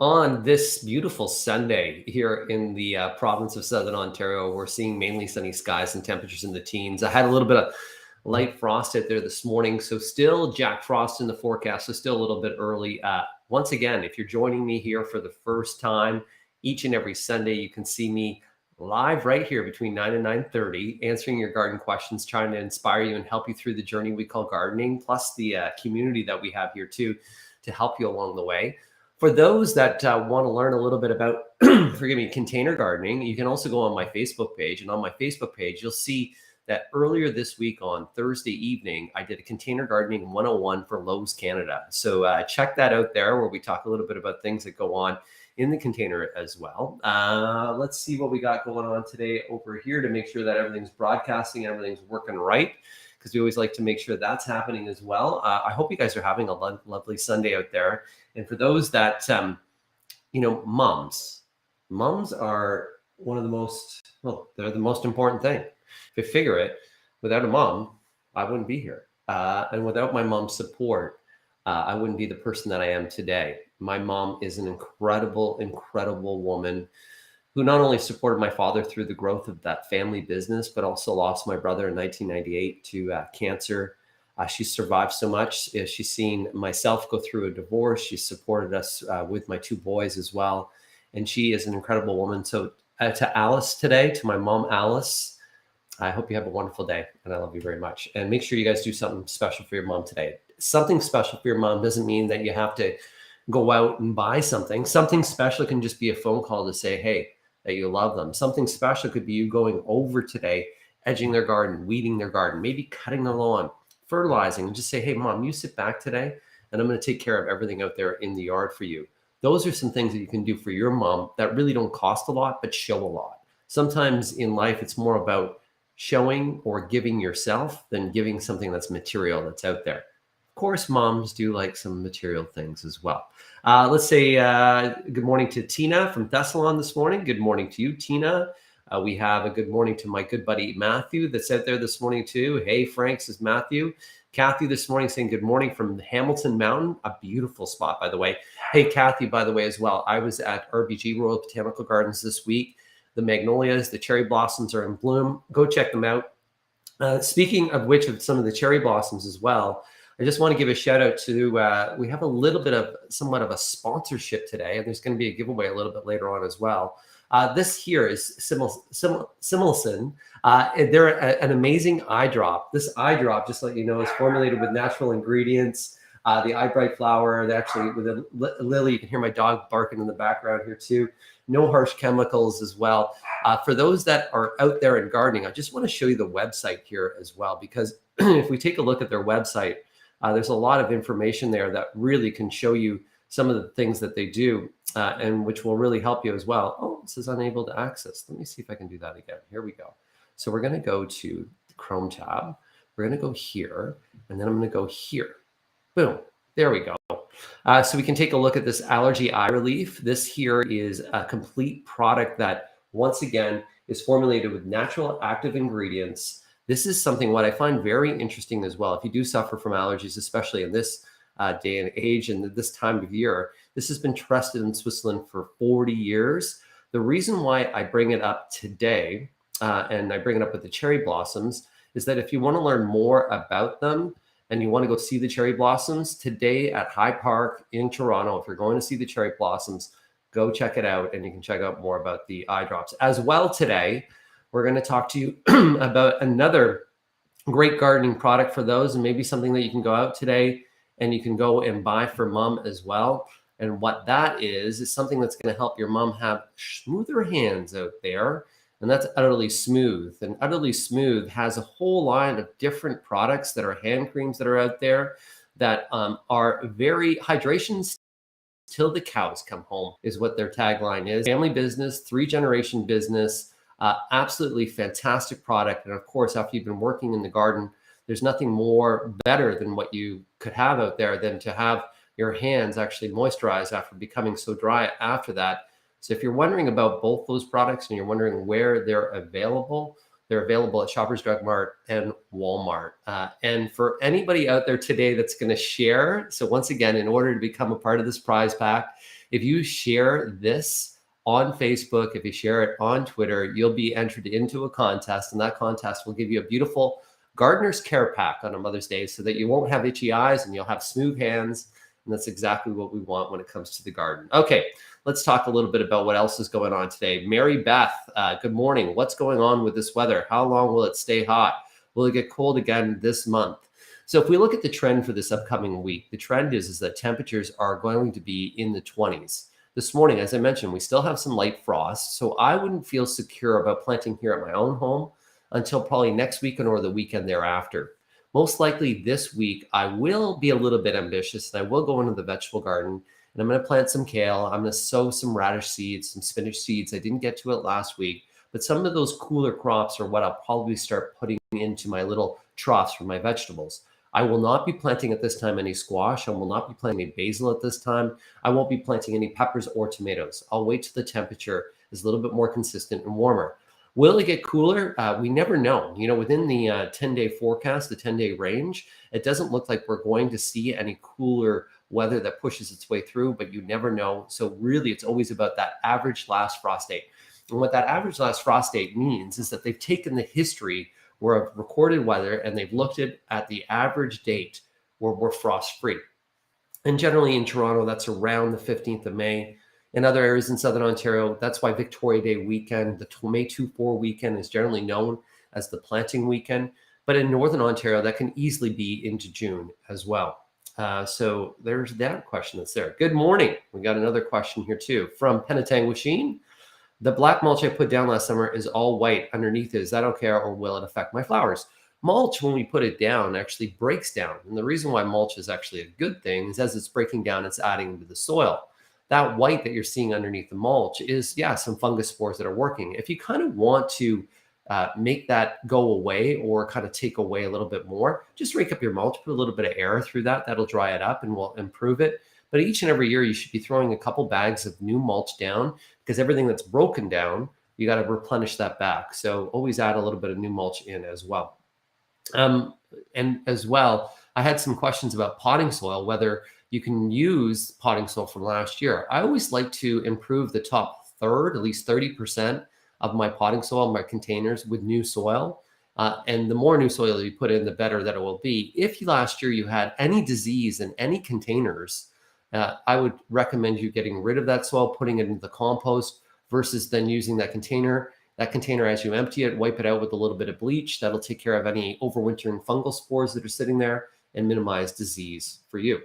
On this beautiful Sunday here in the province of Southern Ontario, we're seeing mainly sunny skies and temperatures in the teens. I had a little bit of light frost out there this morning, so still Jack Frost in the forecast, so still a little bit early. Once again, if you're joining me here for the first time, each and every Sunday, you can see me live right here between 9 and 9:30, answering your garden questions, trying to inspire you and help you through the journey we call gardening, plus the community that we have here too to help you along the way. For those that want to learn a little bit about, forgive me, container gardening, you can also go on my Facebook page. And on my Facebook page, you'll see that earlier this week on Thursday evening, I did a container gardening 101 for Lowe's Canada. So check that out there, where we talk a little bit about things that go on in the container as well. Let's see what we got going on today over here to make sure that everything's broadcasting, everything's working right, because we always like to make sure that's happening as well. I hope you guys are having a lovely Sunday out there. And for those that, moms are one of the most, well, they're the most important thing. If you figure it, without a mom, I wouldn't be here. And without my mom's support, I wouldn't be the person that I am today. My mom is an incredible, incredible woman who not only supported my father through the growth of that family business, but also lost my brother in 1998 to cancer. She survived so much. She's seen myself go through a divorce. She supported us with my two boys as well. And she is an incredible woman. So to Alice today, to my mom, Alice, I hope you have a wonderful day, and I love you very much. And make sure you guys do something special for your mom today. Something special for your mom doesn't mean that you have to go out and buy something. Something special can just be a phone call to say, hey, that you love them. Something special could be you going over today, edging their garden, weeding their garden, maybe cutting their lawn, fertilizing, and just say, hey, mom, you sit back today, and I'm going to take care of everything out there in the yard for you. Those are some things that you can do for your mom that really don't cost a lot, but show a lot. Sometimes in life, it's more about showing or giving yourself than giving something that's material that's out there. Of course, moms do like some material things as well. Let's say good morning to Tina from Thessalon this morning. Good morning to you, Tina. We have a good morning to my good buddy Matthew that's out there this morning too. Hey, Frank, says Matthew. Kathy this morning saying good morning from Hamilton Mountain, a beautiful spot, by the way. Hey, Kathy, by the way, as well. I was at RBG, Royal Botanical Gardens, this week. The magnolias, the cherry blossoms are in bloom. Go check them out. Speaking of which, of some of the cherry blossoms as well, I just want to give a shout out to, we have a little bit of somewhat of a sponsorship today, and there's going to be a giveaway a little bit later on as well. This here is Similson. They're an amazing eye drop. This eye drop, just to let you know, is formulated with natural ingredients. The eye bright flower, they actually, with a lily, you can hear my dog barking in the background here too. No harsh chemicals as well. For those that are out there in gardening, I just want to show you the website here as well, because if we take a look at their website, there's a lot of information there that really can show you some of the things that they do, and which will really help you as well. Oh, it says unable to access. Let me see if I can do that again. Here we go. So we're going to go to the Chrome tab. We're going to go here, and then I'm going to go here. Boom. There we go. So we can take a look at this allergy eye relief. This here is a complete product that, once again, is formulated with natural active ingredients. This is something what I find very interesting as well. If you do suffer from allergies, especially in this day and age and this time of year, this has been trusted in Switzerland for 40 years. The reason why I bring it up today, and I bring it up with the cherry blossoms, is that if you want to learn more about them and you want to go see the cherry blossoms today at High Park in Toronto, if you're going to see the cherry blossoms, go check it out, and you can check out more about the eye drops. As well today, we're going to talk to you about another great gardening product for those, and maybe something that you can go out today and you can go and buy for mom as well. And what that is something that's going to help your mom have smoother hands out there. And that's Utterly Smooth. And Utterly Smooth has a whole line of different products that are hand creams that are out there that are very hydration till the cows come home, is what their tagline is. Family business, 3-generation business, absolutely fantastic product. And of course, after you've been working in the garden, there's nothing more better than what you could have out there than to have your hands actually moisturize after becoming so dry after that. So if you're wondering about both those products and you're wondering where they're available at Shoppers Drug Mart and Walmart. And for anybody out there today that's going to share, so once again, in order to become a part of this prize pack, If you share this on Facebook, if you share it on Twitter, you'll be entered into a contest, and that contest will give you a beautiful gardener's care pack on a Mother's Day so that you won't have itchy eyes and you'll have smooth hands. And that's exactly what we want when it comes to the garden. Okay, let's talk a little bit about what else is going on today. Mary Beth, good morning. What's going on with this weather? How long will it stay hot? Will it get cold again this month? So if we look at the trend for this upcoming week, the trend is that temperatures are going to be in the 20s. This morning, as I mentioned, we still have some light frost, so I wouldn't feel secure about planting here at my own home until probably next weekend or the weekend thereafter. Most likely this week, I will be a little bit ambitious and I will go into the vegetable garden and I'm going to plant some kale. I'm going to sow some radish seeds, some spinach seeds. I didn't get to it last week, but some of those cooler crops are what I'll probably start putting into my little troughs for my vegetables. I will not be planting at this time any squash. I will not be planting any basil at this time. I won't be planting any peppers or tomatoes. I'll wait till the temperature is a little bit more consistent and warmer. Will it get cooler? We never know. You know, within the 10-day forecast, the 10-day range, it doesn't look like we're going to see any cooler weather that pushes its way through, but you never know. So really, it's always about that average last frost date. And what that average last frost date means is that they've taken the history where of recorded weather and they've looked at the average date where we're frost free. And generally in Toronto, that's around the 15th of May. In other areas in Southern Ontario, that's why Victoria Day weekend, the May 2-4 weekend is generally known as the planting weekend. But in Northern Ontario, that can easily be into June as well. So there's that question that's there. Good morning. We got another question here too from Penetang. The black mulch I put down last summer is all white underneath it. Is that okay, or will it affect my flowers? Mulch, when we put it down, actually breaks down. And the reason why mulch is actually a good thing is as it's breaking down, it's adding into the soil. That white that you're seeing underneath the mulch is, some fungus spores that are working. If you kind of want to make that go away or kind of take away a little bit more, just rake up your mulch, put a little bit of air through that. That'll dry it up and will improve it. But each and every year, you should be throwing a couple bags of new mulch down because everything that's broken down, you got to replenish that back. So always add a little bit of new mulch in as well. And as well, I had some questions about potting soil, whether you can use potting soil from last year. I always like to improve the top third, at least 30% of my potting soil, my containers with new soil. And the more new soil you put in, the better that it will be. If last year you had any disease in any containers, I would recommend you getting rid of that soil, putting it into the compost versus then using that container. That container, as you empty it, wipe it out with a little bit of bleach. That'll take care of any overwintering fungal spores that are sitting there and minimize disease for you.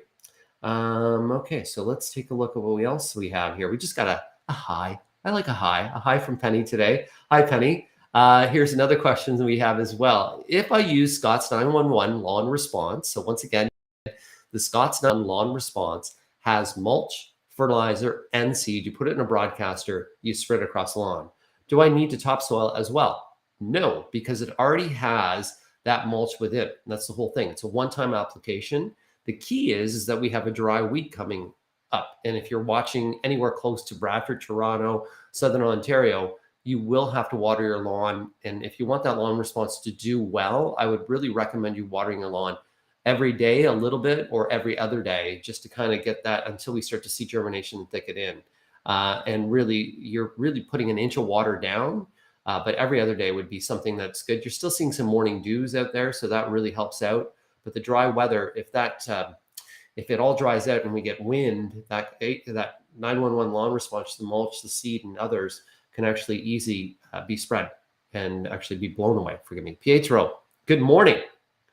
Okay, so let's take a look at what else we have here. We just got a hi. I like a hi from Penny today. Hi, Penny. Here's another question that we have as well. If I use Scott's 911 lawn response, so once again, the Scott's 911 lawn response has mulch, fertilizer, and seed. You put it in a broadcaster, you spread it across the lawn. Do I need to topsoil as well? No, because it already has that mulch with it. And that's the whole thing. It's a one-time application. The key is that we have a dry week coming up. And if you're watching anywhere close to Bradford, Toronto, Southern Ontario, you will have to water your lawn. And if you want that lawn response to do well, I would really recommend you watering your lawn every day a little bit or every other day, just to kind of get that until we start to see germination and thicket in. And really, you're really putting an inch of water down, but every other day would be something that's good. You're still seeing some morning dews out there, so that really helps out. But the dry weather, if it all dries out and we get wind, that 911 lawn response, the mulch, the seed, and others can actually easily be spread and actually be blown away. Forgive me. Pietro, good morning.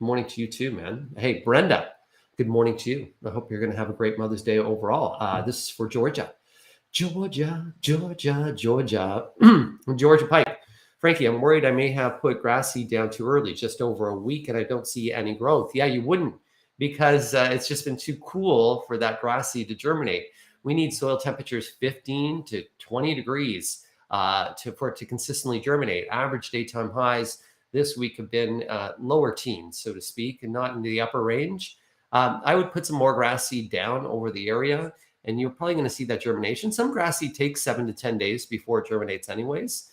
Good morning to you too, man. Hey, Brenda, good morning to you. I hope you're going to have a great Mother's Day overall. This is for Georgia. Georgia Pike. Frankie, I'm worried I may have put grass seed down too early, just over a week, and I don't see any growth. Yeah, you wouldn't, because it's just been too cool for that grass seed to germinate. We need soil temperatures 15 to 20 degrees for it to consistently germinate. Average daytime highs this week have been lower teens, so to speak, and not in the upper range. I would put some more grass seed down over the area, and you're probably going to see that germination. Some grass seed takes 7 to 10 days before it germinates anyways.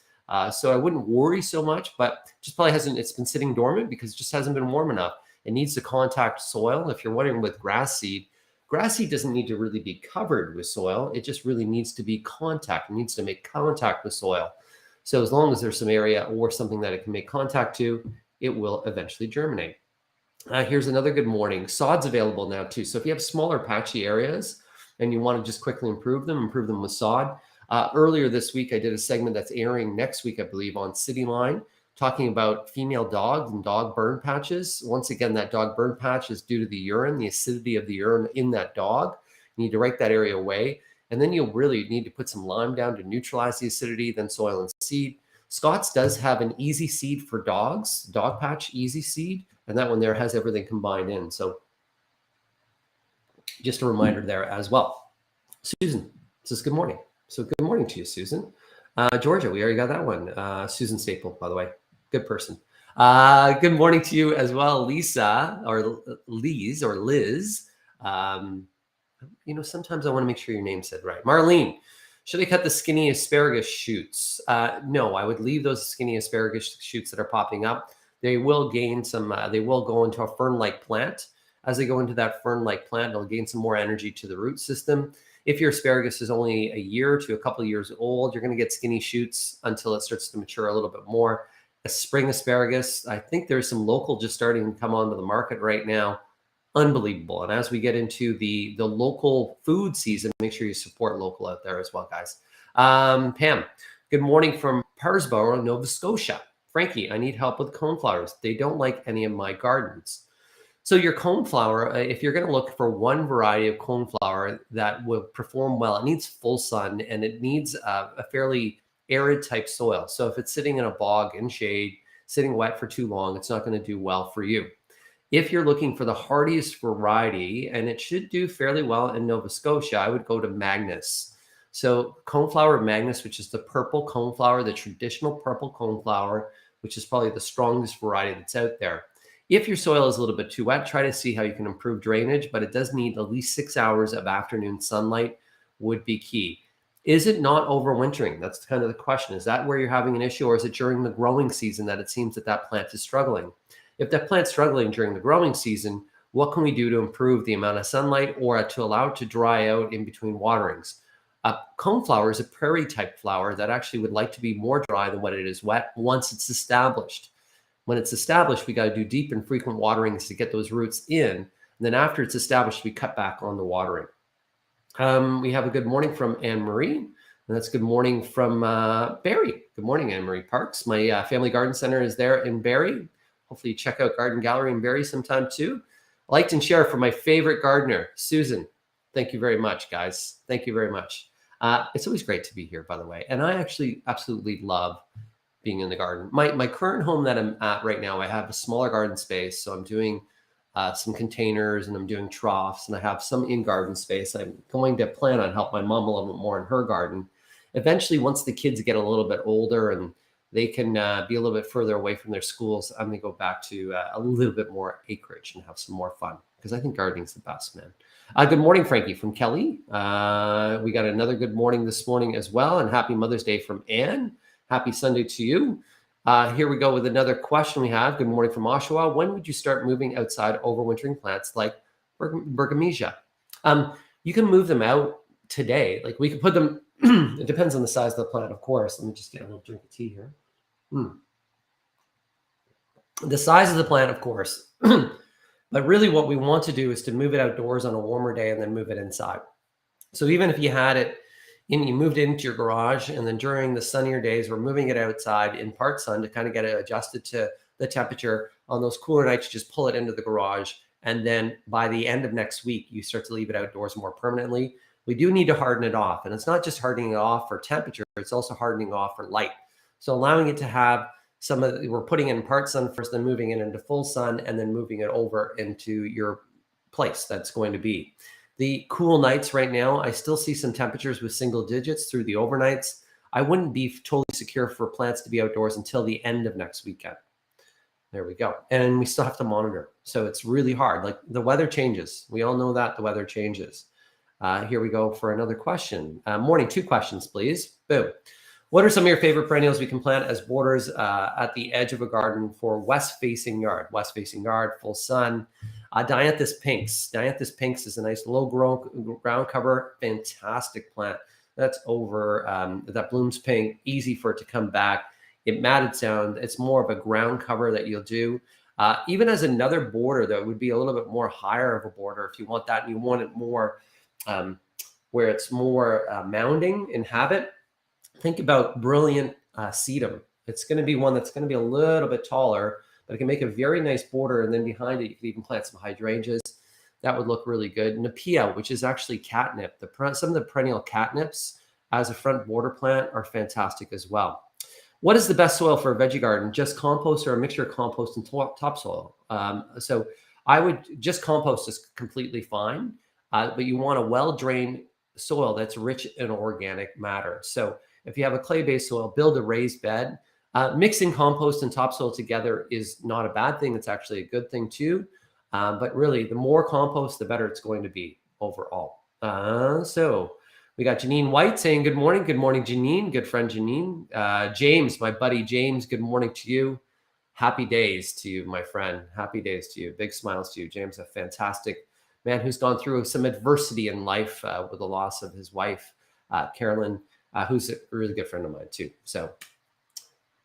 So I wouldn't worry so much, but just probably it's been sitting dormant because it just hasn't been warm enough. It needs to contact soil. If you're wondering with grass seed Grass seed doesn't need to really be covered with soil. It just really needs to be contact. It needs to make contact with soil. So as long as there's some area or something that it can make contact to, it will eventually germinate. Here's another good morning. Sod's available now too. So if you have smaller patchy areas and you want to just quickly improve them with sod. Earlier this week, I did a segment that's airing next week, I believe, on City Line, talking about female dogs and dog burn patches. Once again, that dog burn patch is due to the urine, the acidity of the urine in that dog. You need to rake that area away. And then you'll really need to put some lime down to neutralize the acidity, then soil and seed. Scott's does have an easy seed for dogs, dog patch easy seed, and that one there has everything combined in. So just a reminder there as well. Susan says good morning. So good morning to you, Susan. Georgia, we already got that one. Susan Staple, by the way, good person. Good morning to you as well, Lisa, or Liz, or Liz. Sometimes I want to make sure your name's said right. Marlene, should I cut the skinny asparagus shoots? No, I would leave those skinny asparagus shoots that are popping up. They will gain some, they will go into a fern-like plant. As they go into that fern-like plant, they'll gain some more energy to the root system. If your asparagus is only a year to a couple of years old, you're going to get skinny shoots until it starts to mature a little bit more. A spring asparagus, I think there's some local just starting to come onto the market right now. Unbelievable. And as we get into the local food season, make sure you support local out there as well, guys. Pam, good morning from Parsboro, Nova Scotia. Frankie, I need help with coneflowers. They don't like any of my gardens. So your coneflower, if you're going to look for one variety of coneflower that will perform well, it needs full sun and it needs a fairly arid type soil. So if it's sitting in a bog in shade, sitting wet for too long, it's not going to do well for you. If you're looking for the hardiest variety, and it should do fairly well in Nova Scotia, I would go to Magnus. So coneflower Magnus, which is the purple coneflower, the traditional purple coneflower, which is probably the strongest variety that's out there. If your soil is a little bit too wet, try to see how you can improve drainage, but it does need at least 6 hours of afternoon sunlight would be key. Is it not overwintering? That's kind of the question. Is that where you're having an issue, or is it during the growing season that it seems that plant is struggling? If that plant's struggling during the growing season, what can we do to improve the amount of sunlight or to allow it to dry out in between waterings? Coneflower is a prairie type flower that actually would like to be more dry than what it is wet once it's established. When it's established, we got to do deep and frequent waterings to get those roots in. And then after it's established, we cut back on the watering. We have a good morning from Anne-Marie, and that's good morning from Barrie. Good morning, Anne-Marie Parks. My family garden center is there in Barrie. Hopefully you check out Garden Gallery in Barrie sometime too. Liked and share for my favorite gardener, Susan. Thank you very much, guys. Thank you very much. It's always great to be here, by the way. And I actually absolutely love being in the garden. My current home that I'm at right now, I have a smaller garden space. So I'm doing some containers and I'm doing troughs and I have some in-garden space. I'm going to plan on help my mom a little bit more in her garden. Eventually, once the kids get a little bit older and they can be a little bit further away from their schools, I'm going to go back to a little bit more acreage and have some more fun because I think gardening's the best, man. Good morning, Frankie from Kelly. We got another good morning this morning as well. And happy Mother's Day from Anne. Happy Sunday to you. Here we go with another question we have. Good morning from Oshawa. When would you start moving outside overwintering plants like Bergamesia? You can move them out today. Like we could put them, it depends on the size of the plant, of course. Let me just get a little drink of tea here. The size of the plant, of course. But really what we want to do is to move it outdoors on a warmer day and then move it inside. So even if you had it, you moved it into your garage, and then during the sunnier days, we're moving it outside in part sun to kind of get it adjusted to the temperature. On those cooler nights, you just pull it into the garage. And then by the end of next week, you start to leave it outdoors more permanently. We do need to harden it off. And it's not just hardening it off for temperature, it's also hardening off for light. So allowing it to have we're putting it in part sun first, then moving it into full sun, and then moving it over into your place that's going to be. The cool nights right now, I still see some temperatures with single digits through the overnights. I wouldn't be totally secure for plants to be outdoors until the end of next weekend. There we go. And we still have to monitor. So it's really hard. Like the weather changes. We all know that the weather changes. Here we go for another question. Morning, 2 questions, please. Boom. What are some of your favorite perennials we can plant as borders at the edge of a garden for west-facing yard? West-facing yard, full sun. Dianthus pinks. Dianthus pinks is a nice low ground cover, fantastic plant. That's over, that blooms pink, easy for it to come back. It matted sound. It's more of a ground cover that you'll do. Even as another border that would be a little bit more higher of a border if you want that and you want it more where it's more mounding in habit. Think about brilliant sedum. It's going to be one that's going to be a little bit taller, but it can make a very nice border. And then behind it, you can even plant some hydrangeas. That would look really good. Nepia, which is actually catnip. Some of the perennial catnips as a front border plant are fantastic as well. What is the best soil for a veggie garden? Just compost or a mixture of compost and topsoil? So I would just compost is completely fine, but you want a well-drained soil that's rich in organic matter. So if you have a clay-based soil, build a raised bed. Mixing compost and topsoil together is not a bad thing. It's actually a good thing too. But really, the more compost, the better it's going to be overall. So we got Janine White saying good morning. Good morning, Janine. Good friend Janine. James, my buddy James, good morning to you. Happy days to you, my friend. Happy days to you. Big smiles to you. James, a fantastic man who's gone through some adversity in life with the loss of his wife, Carolyn, who's a really good friend of mine too. So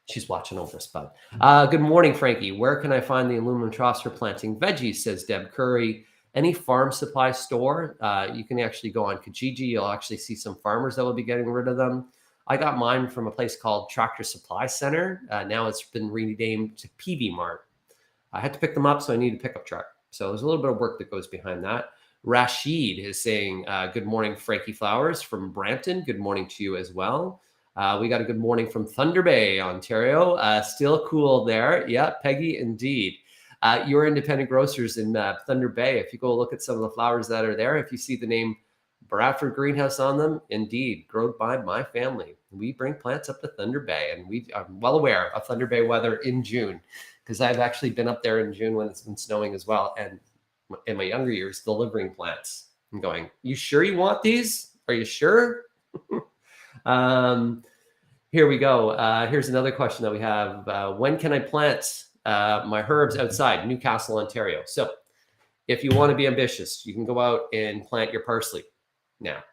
she's watching over us, bud. Good morning, Frankie. Where can I find the aluminum troughs for planting veggies, says Deb Curry. Any farm supply store, you can actually go on Kijiji. You'll actually see some farmers that will be getting rid of them. I got mine from a place called Tractor Supply Center. Now it's been renamed to PV Mart. I had to pick them up, so I need a pickup truck. So there's a little bit of work that goes behind that. Rashid is saying, good morning, Frankie Flowers from Brampton. Good morning to you as well. We got a good morning from Thunder Bay, Ontario. Still cool there. Yeah, Peggy, indeed. Your independent grocers in Thunder Bay, if you go look at some of the flowers that are there, if you see the name Bradford Greenhouse on them, indeed, grown by my family. We bring plants up to Thunder Bay, and we are well aware of Thunder Bay weather in June, because I've actually been up there in June when it's been snowing as well, and in my younger years, delivering plants and going, you sure you want these? Are you sure? Here we go. Here's another question that we have. When can I plant my herbs outside Newcastle, Ontario? So if you want to be ambitious, you can go out and plant your parsley now.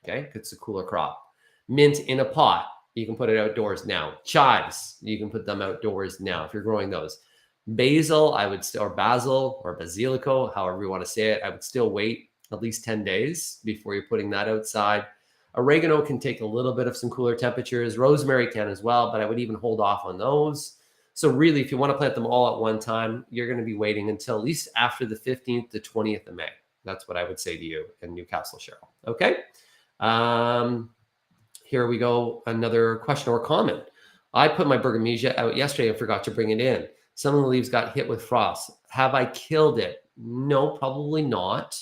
Okay, it's a cooler crop. Mint in a pot, you can put it outdoors now. Chives, you can put them outdoors now if you're growing those. Basil, or basil or basilico, however you want to say it, I would still wait at least 10 days before you're putting that outside. Oregano can take a little bit of some cooler temperatures. Rosemary can as well, but I would even hold off on those. So really, if you want to plant them all at one time, you're going to be waiting until at least after the 15th to 20th of May. That's what I would say to you in Newcastle, Cheryl. Okay. Here we go. Another question or comment. I put my Bergamesia out yesterday and forgot to bring it in. Some of the leaves got hit with frost. Have I killed it? No, probably not.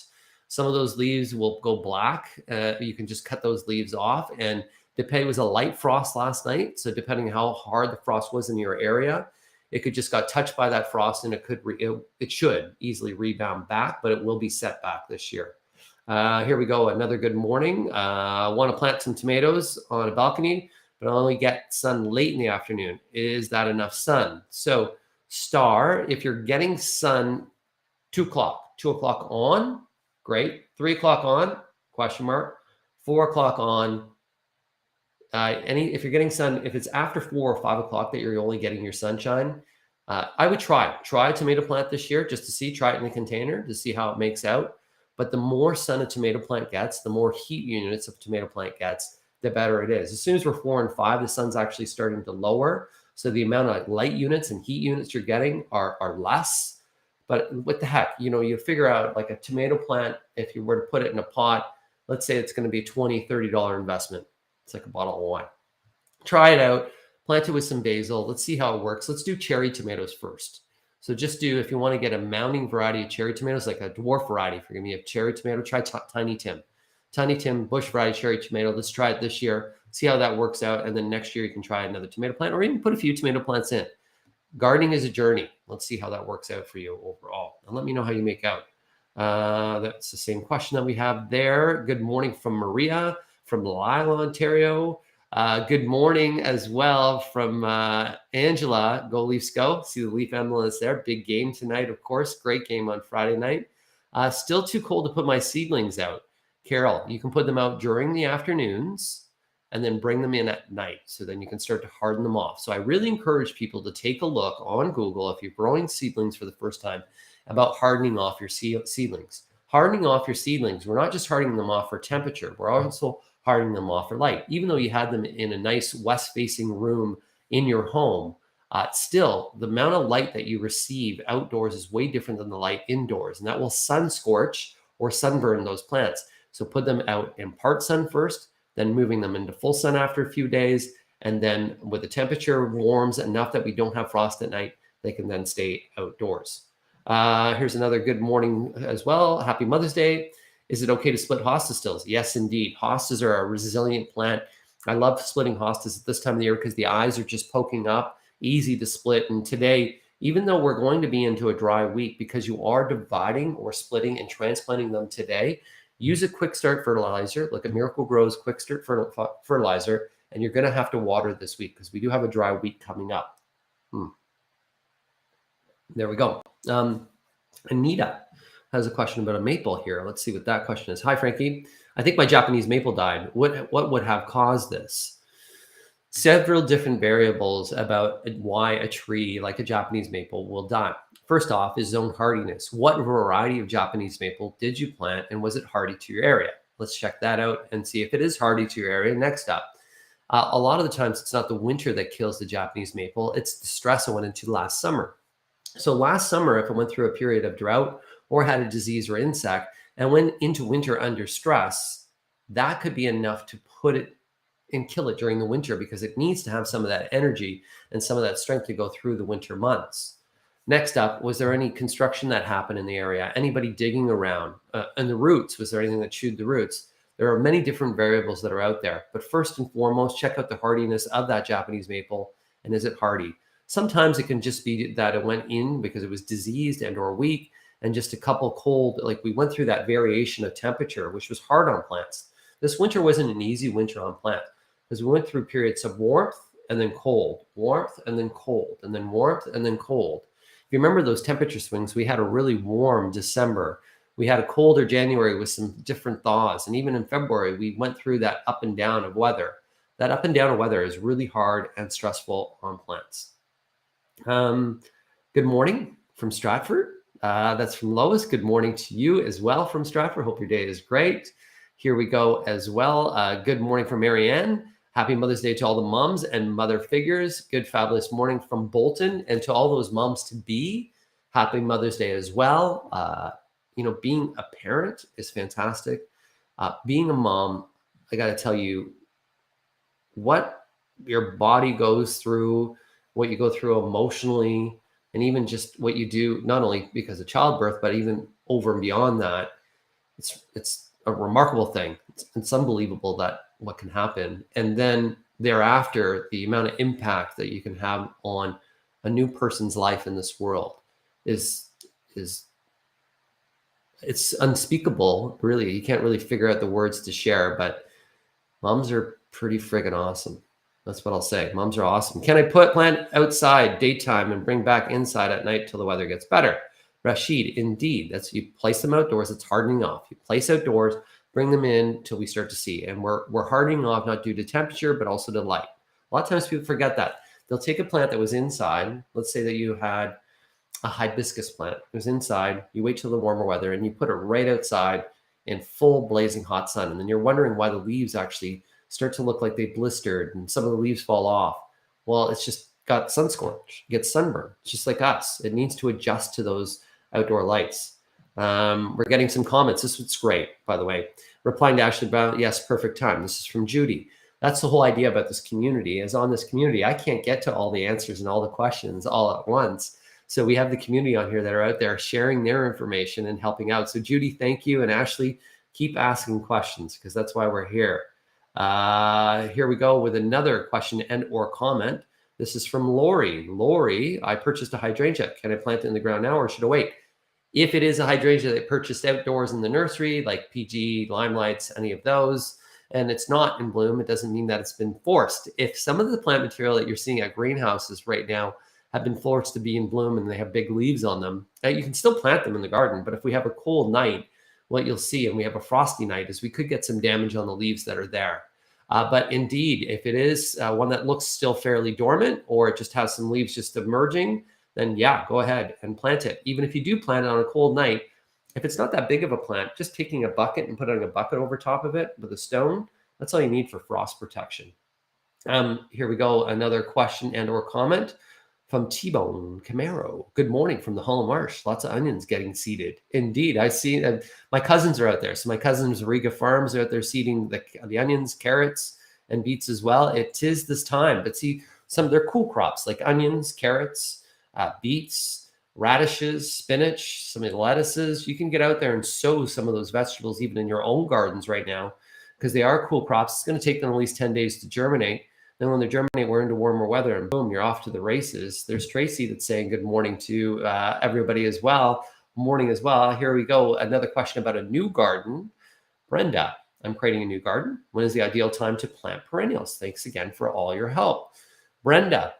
Some of those leaves will go black. You can just cut those leaves off. And it was a light frost last night. So depending how hard the frost was in your area, it could just got touched by that frost, and it should easily rebound back, but it will be set back this year. Here we go. Another good morning. I want to plant some tomatoes on a balcony, but I only get sun late in the afternoon. Is that enough sun? So Star, if you're getting sun 2 o'clock, 2 o'clock on, great. 3 o'clock on, question mark. 4 o'clock on. If you're getting sun, if it's after 4 or 5 o'clock that you're only getting your sunshine, I would try a tomato plant this year just to see, try it in the container to see how it makes out. But the more sun a tomato plant gets, the more heat units a tomato plant gets, the better it is. As soon as we're 4 and 5, the sun's actually starting to lower. So the amount of light units and heat units you're getting are less. But what the heck, you figure out like a tomato plant, if you were to put it in a pot, let's say it's going to be $20, $30 investment. It's like a bottle of wine. Try it out, plant it with some basil. Let's see how it works. Let's do cherry tomatoes first. So just if you want to get a mounting variety of cherry tomatoes, like a dwarf variety, if you're going to be a cherry tomato, try Tiny Tim. Tiny Tim, bush variety cherry tomato. Let's try it this year, see how that works out. And then next year you can try another tomato plant or even put a few tomato plants in. Gardening is a journey. Let's see how that works out for you overall. And let me know how you make out. That's the same question that we have there. Good morning from Maria from Lyle, Ontario. Good morning as well from Angela. Go Leafs go. See the Leaf emblems there. Big game tonight, of course. Great game on Friday night. Still too cold to put my seedlings out. Carol, you can put them out during the afternoons and then bring them in at night. So then you can start to harden them off. So I really encourage people to take a look on Google if you're growing seedlings for the first time about hardening off your seedlings. Hardening off your seedlings, we're not just hardening them off for temperature. We're also hardening them off for light. Even though you had them in a nice west-facing room in your home, still the amount of light that you receive outdoors is way different than the light indoors, and that will sun scorch or sunburn those plants. So put them out in part sun first, then moving them into full sun after a few days, and then with the temperature warms enough that we don't have frost at night, they can then stay outdoors. Here's another good morning as well. Happy Mother's Day. Is it okay to split hosta stills? Yes, indeed. Hostas are a resilient plant. I love splitting hostas at this time of the year because the eyes are just poking up, easy to split. And today, even though we're going to be into a dry week, because you are dividing or splitting and transplanting them today, use a quick start fertilizer, like a Miracle Grows quick start fertilizer, and you're going to have to water this week because we do have a dry week coming up. There we go. Anita has a question about a maple here. Let's see what that question is. Hi, Frankie. I think my Japanese maple died. What would have caused this? Several different variables about why a tree like a Japanese maple will die. First off is zone hardiness. What variety of Japanese maple did you plant, and was it hardy to your area? Let's check that out and see if it is hardy to your area. Next up, a lot of the times it's not the winter that kills the Japanese maple. It's the stress I went into last summer. So last summer, if I went through a period of drought or had a disease or insect and went into winter under stress, that could be enough to put it and kill it during the winter because it needs to have some of that energy and some of that strength to go through the winter months. Next up, was there any construction that happened in the area? Anybody digging around? And the roots, was there anything that chewed the roots? There are many different variables that are out there. But first and foremost, check out the hardiness of that Japanese maple, and is it hardy? Sometimes it can just be that it went in because it was diseased and or weak, and just a couple cold, like we went through that variation of temperature, which was hard on plants. This winter wasn't an easy winter on plants because we went through periods of warmth and then cold, warmth and then cold, and then warmth and then cold. If you remember those temperature swings, we had a really warm December. We had a colder January with some different thaws. And even in February, we went through that up and down of weather. That up and down of weather is really hard and stressful on plants. Good morning from Stratford. That's from Lois. Good morning to you as well from Stratford. Hope your day is great. Here we go as well. Good morning from Marianne. Happy Mother's Day to all the moms and mother figures. Good fabulous morning from Bolton, and to all those moms to be. Happy Mother's Day as well. Being a parent is fantastic. Being a mom, I got to tell you, what your body goes through, what you go through emotionally, and even just what you do, not only because of childbirth, but even over and beyond that, it's a remarkable thing. It's unbelievable that what can happen. And then thereafter, the amount of impact that you can have on a new person's life in this world is it's unspeakable, really. You can't really figure out the words to share, but moms are pretty friggin' awesome. That's what I'll say. Moms are awesome. Can I plant outside daytime and bring back inside at night till the weather gets better? Rashid, indeed. That's, you place them outdoors, it's hardening off. You place outdoors, bring them in till we start to see. And we're hardening off not due to temperature, but also to light. A lot of times people forget that. They'll take a plant that was inside. Let's say that you had a hibiscus plant. It was inside. You wait till the warmer weather and you put it right outside in full blazing hot sun. And then you're wondering why the leaves actually start to look like they blistered and some of the leaves fall off. Well, it's just got sun scorch, gets sunburn. It's just like us. It needs to adjust to those outdoor lights. We're getting some comments. This was great, by the way. Replying to Ashley Brown, yes, perfect time. This is from Judy. That's the whole idea about this community, is on this community, I can't get to all the answers and all the questions all at once. So we have the community on here that are out there sharing their information and helping out. So Judy, thank you. And Ashley, keep asking questions because that's why we're here. Here we go with another question and or comment. This is from Lori. Lori, I purchased a hydrangea. Can I plant it in the ground now or should I wait? If it is a hydrangea that I purchased outdoors in the nursery, like PG, Limelights, any of those, and it's not in bloom, it doesn't mean that it's been forced. If some of the plant material that you're seeing at greenhouses right now have been forced to be in bloom and they have big leaves on them, you can still plant them in the garden. But if we have a cold night, what you'll see, and we have a frosty night, is we could get some damage on the leaves that are there. But indeed, if it is one that looks still fairly dormant, or it just has some leaves just emerging, then yeah, go ahead and plant it. Even if you do plant it on a cold night, if it's not that big of a plant, just taking a bucket and putting a bucket over top of it with a stone, that's all you need for frost protection. Here we go. Another question and or comment from T-Bone Camaro. Good morning from the Hollow Marsh. Lots of onions getting seeded. Indeed, I see my cousins are out there. So my cousins, Riga Farms, are out there seeding the onions, carrots, and beets as well. It is this time, but see, some of their cool crops like onions, carrots, beets, radishes, spinach, some of the lettuces. You can get out there and sow some of those vegetables even in your own gardens right now, because they are cool crops. It's going to take them at least 10 days to germinate. Then when they germinate, we're into warmer weather, and boom, you're off to the races. There's Tracy that's saying good morning to everybody as well. Morning as well. Here we go. Another question about a new garden. Brenda, I'm creating a new garden. When is the ideal time to plant perennials? Thanks again for all your help. Brenda,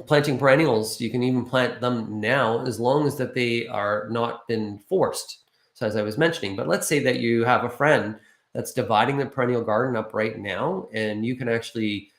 planting perennials, you can even plant them now as long as that they are not been forced. So as I was mentioning, but let's say that you have a friend that's dividing the perennial garden up right now, and you can actually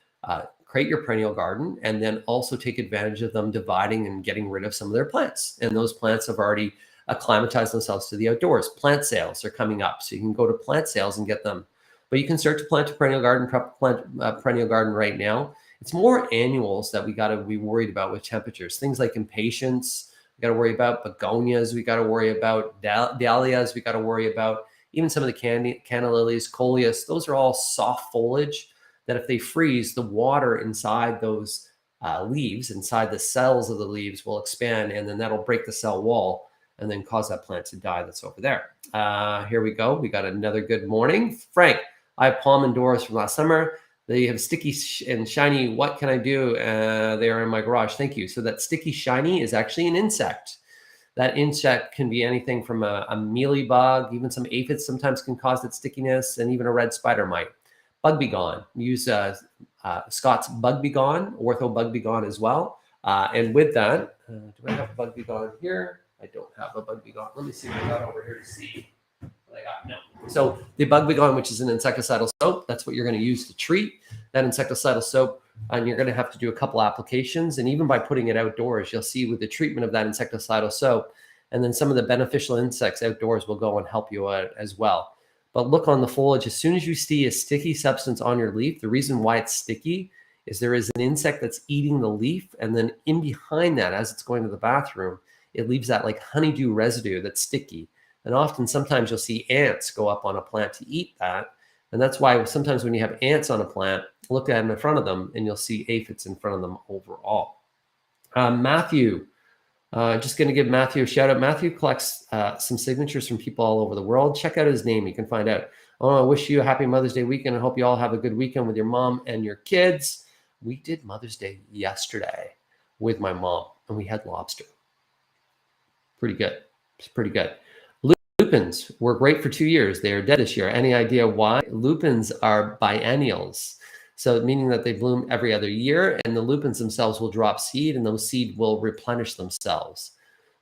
create your perennial garden and then also take advantage of them dividing and getting rid of some of their plants. And those plants have already acclimatized themselves to the outdoors. Plant sales are coming up, so you can go to plant sales and get them. But you can start to plant a perennial garden, plant a perennial garden right now. It's more annuals that we got to be worried about with temperatures. Things like impatiens, we got to worry about. Begonias, we got to worry about. Dahlias, we got to worry about. Even some of the canna lilies, coleus, those are all soft foliage that if they freeze, the water inside those leaves, inside the cells of the leaves will expand, and then that'll break the cell wall and then cause that plant to die that's over there. Here we go. We got another good morning. Frank, I have palm indoors from last summer. They have sticky and shiny. What can I do? They are in my garage. Thank you. So that sticky shiny is actually an insect. That insect can be anything from a mealybug, even some aphids sometimes can cause that stickiness, and even a red spider mite. Bug Be Gone. Use Scott's Bug Be Gone, Ortho Bug Be Gone as well. And with that, do I have a Bug Be Gone here? I don't have a Bug Be Gone. Let me see what I got over here to see what I got. No. So the Bug Be Gone, which is an insecticidal soap, that's what you're going to use to treat that insecticidal soap. And you're going to have to do a couple applications. And even by putting it outdoors, you'll see with the treatment of that insecticidal soap, and then some of the beneficial insects outdoors will go and help you out as well. But look on the foliage. As soon as you see a sticky substance on your leaf, the reason why it's sticky is there is an insect that's eating the leaf. And then in behind that, as it's going to the bathroom, it leaves that like honeydew residue that's sticky. And often, sometimes you'll see ants go up on a plant to eat that. And that's why sometimes when you have ants on a plant, look at them in front of them and you'll see aphids in front of them overall. Matthew, just going to give Matthew a shout out. Matthew collects some signatures from people all over the world. Check out his name. You can find out. I wish you a happy Mother's Day weekend. I hope you all have a good weekend with your mom and your kids. We did Mother's Day yesterday with my mom, and we had lobster. Pretty good. It's pretty good. Lupins were great for 2 years. They are dead this year. Any idea why? Lupins are biennials. So meaning that they bloom every other year, and the lupins themselves will drop seed, and those seed will replenish themselves.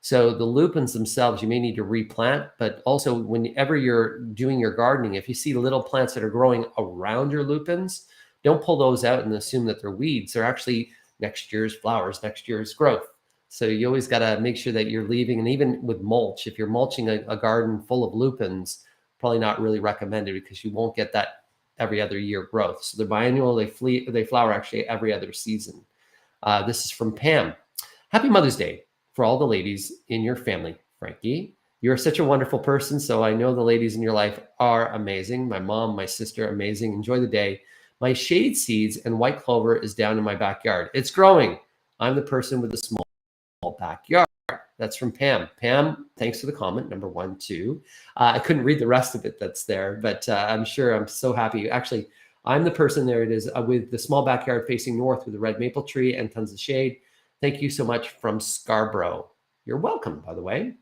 So the lupins themselves, you may need to replant, but also whenever you're doing your gardening, if you see little plants that are growing around your lupins, don't pull those out and assume that they're weeds. They're actually next year's flowers, next year's growth. So you always got to make sure that you're leaving, and even with mulch, if you're mulching a garden full of lupins, probably not really recommended because you won't get that every other year growth. So they're biennial, they flower actually every other season. This is from Pam. Happy Mother's Day for all the ladies in your family, Frankie. You're such a wonderful person, so I know the ladies in your life are amazing. My mom, my sister, amazing. Enjoy the day. My shade seeds and white clover is down in my backyard. It's growing. I'm the person with the small backyard. That's from Pam. Pam, thanks for the comment, number 1, 2. I couldn't read the rest of it that's there, but I'm sure I'm so happy. Actually, I'm the person, there it is, with the small backyard facing north with a red maple tree and tons of shade. Thank you so much from Scarborough. You're welcome, by the way.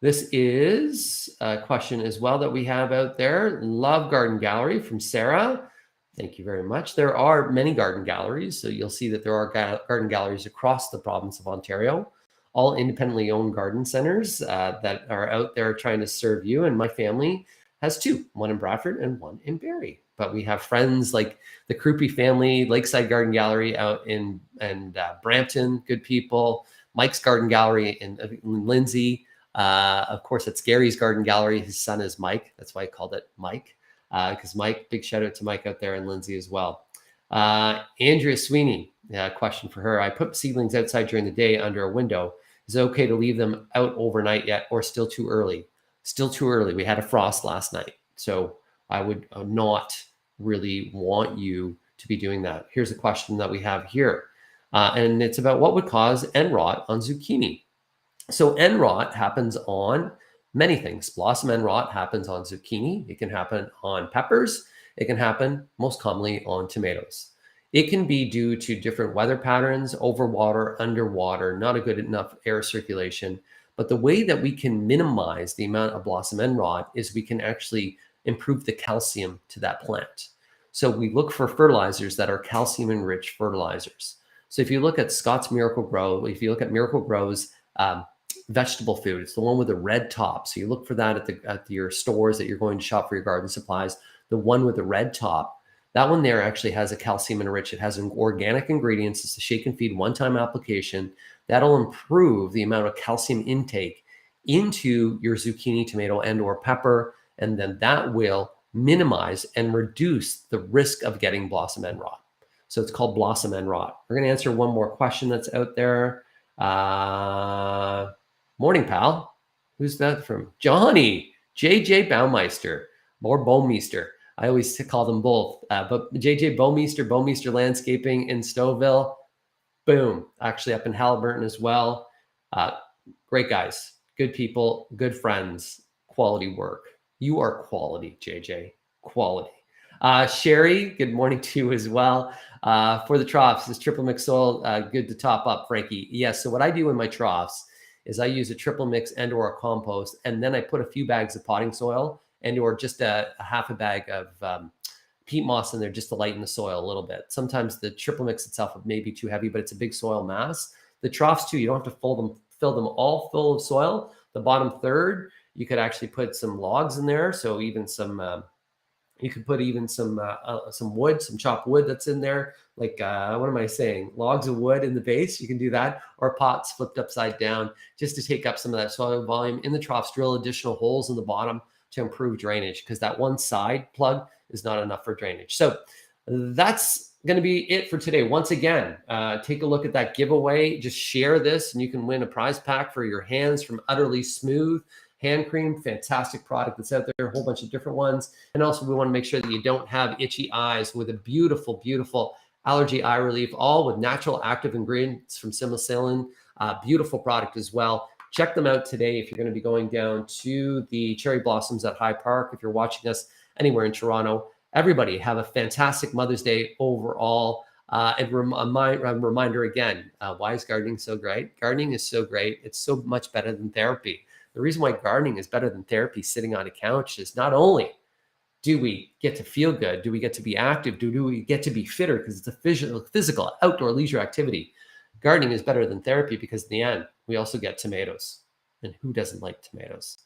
This is a question as well that we have out there. Love Garden Gallery from Sarah. Thank you very much. There are many garden galleries. So you'll see that there are garden galleries across the province of Ontario, all independently owned garden centers that are out there trying to serve you. And my family has two, one in Bradford and one in Barrie. But we have friends like the Krupe family, Lakeside Garden Gallery out in Brampton, good people. Mike's Garden Gallery in Lindsay. Of course, it's Gary's Garden Gallery. His son is Mike. That's why I called it Mike. Because Mike, big shout out to Mike out there and Lindsay as well. Andrea Sweeney, question for her. I put seedlings outside during the day under a window. Is it okay to leave them out overnight yet or still too early? Still too early. We had a frost last night. So I would not really want you to be doing that. Here's a question that we have here. And it's about what would cause end rot on zucchini. So end rot happens on many things. Blossom end rot happens on zucchini. It can happen on peppers. It can happen most commonly on tomatoes. It can be due to different weather patterns, overwater, underwater, not a good enough air circulation. But the way that we can minimize the amount of blossom end rot is we can actually improve the calcium to that plant. So we look for fertilizers that are calcium enriched fertilizers. So if you look at Scott's Miracle Grow, if you look at Miracle Grow's vegetable food, it's the one with the red top. So you look for that at your stores that you're going to shop for your garden supplies. The one with the red top, that one there actually has a calcium enriched. It has organic ingredients. It's a shake and feed one-time application that'll improve the amount of calcium intake into your zucchini, tomato, and or pepper. And then that will minimize and reduce the risk of getting blossom end rot. So it's called blossom end rot. We're going to answer one more question that's out there. Morning, pal. Who's that from? Johnny, JJ Baumeister, or Baumeister. I always call them both. But JJ Baumeister Landscaping in Stouffville. Boom. Actually up in Haliburton as well. Great guys, good people, good friends, quality work. You are quality, JJ, quality. Sherry, good morning to you as well. For the troughs, is triple mix soil good to top up, Frankie? Yes. So what I do in my troughs is I use a triple mix and or a compost, and then I put a few bags of potting soil and or just a half a bag of peat moss in there just to lighten the soil a little bit. Sometimes the triple mix itself may be too heavy, but it's a big soil mass. The troughs too, you don't have to fill them all full of soil. The bottom third, you could actually put some logs in there. So even some, you could put even some wood, some chopped wood that's in there. Like, what am I saying? Logs of wood in the base, you can do that, or pots flipped upside down just to take up some of that soil volume. In the troughs, drill additional holes in the bottom to improve drainage, because that one side plug is not enough for drainage. So that's going to be it for today. Once again, take a look at that giveaway. Just share this and you can win a prize pack for your hands from Utterly Smooth hand cream. Fantastic product that's out there, a whole bunch of different ones. And also we want to make sure that you don't have itchy eyes with a beautiful, beautiful allergy eye relief, all with natural active ingredients from Simicillin. Beautiful product as well. Check them out today if you're going to be going down to the cherry blossoms at High Park. If you're watching us anywhere in Toronto, everybody have a fantastic Mother's Day overall. And a reminder again, why is gardening so great? Gardening is so great. It's so much better than therapy. The reason why gardening is better than therapy sitting on a couch is not only do we get to feel good, do we get to be active, do we get to be fitter because it's a physical outdoor leisure activity. Gardening is better than therapy because in the end, we also get tomatoes. And who doesn't like tomatoes?